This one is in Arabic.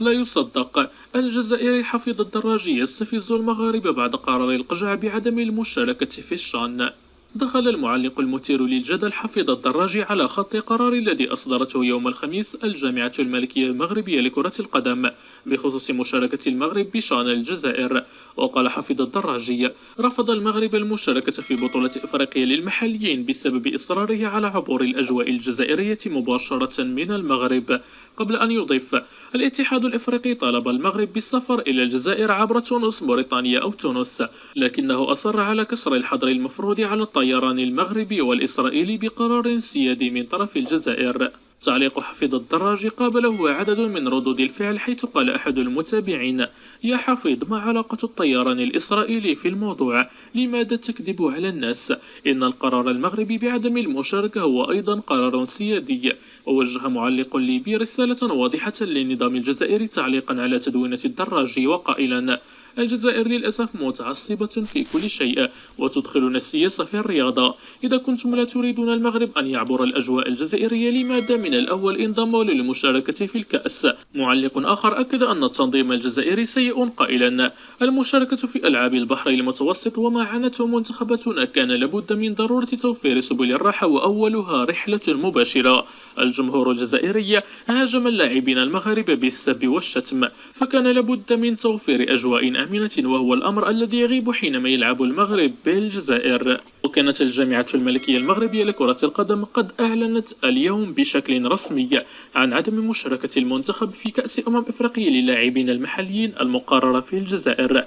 لا يصدق. الجزائري حفيظ الدراجي يستفز المغاربة بعد قرار القجع بعدم المشاركة في الشان. دخل المعلق المثير للجدل حفيظ الدراجي على خط قرار الذي أصدرته يوم الخميس الجامعة الملكية المغربية لكرة القدم بخصوص مشاركة المغرب بشان الجزائر. وقال حفيظ الدراجي: رفض المغرب المشاركة في بطولة إفريقيا للمحليين بسبب إصراره على عبور الأجواء الجزائرية مباشرة من المغرب. قبل أن يضيف: الاتحاد الإفريقي طالب المغرب بالسفر إلى الجزائر عبر تونس، موريتانيا أو تونس، لكنه أصر على كسر الحظر المفروض على الطيران المغربي والإسرائيلي بقرار سيادي من طرف الجزائر. تعليق حفيظ الدراجي قابله عدد من ردود الفعل، حيث قال أحد المتابعين: يا حفيظ، ما علاقة الطيران الإسرائيلي في الموضوع؟ لماذا تكذب على الناس؟ إن القرار المغربي بعدم المشاركة هو أيضا قرار سيادي. ووجه معلق ليبي رسالة واضحة للنظام الجزائري تعليقا على تدوينة الدراجي وقائلا: الجزائر للأسف متعصبة في كل شيء، وتدخلون السياسة في الرياضة. إذا كنتم لا تريدون المغرب أن يعبر الأجواء الجزائرية، لماذا من الأول انضموا للمشاركة في الكأس؟ معلق آخر أكد أن التنظيم الجزائري سيء قائلا: المشاركة في ألعاب البحر المتوسط وما عنته منتخباتنا كان لابد من ضرورة توفير سبل الراحة، وأولها رحلة مباشرة. الجمهور الجزائري هاجم اللاعبين المغاربة بالسب والشتم، فكان لابد من توفير أجواء آمنة، وهو الأمر الذي يغيب حينما يلعب المغرب بالجزائر. وكانت الجامعة الملكية المغربية لكرة القدم قد أعلنت اليوم بشكل رسمي عن عدم مشاركة المنتخب في كأس أمم إفريقيا للاعبين المحليين المقررة في الجزائر.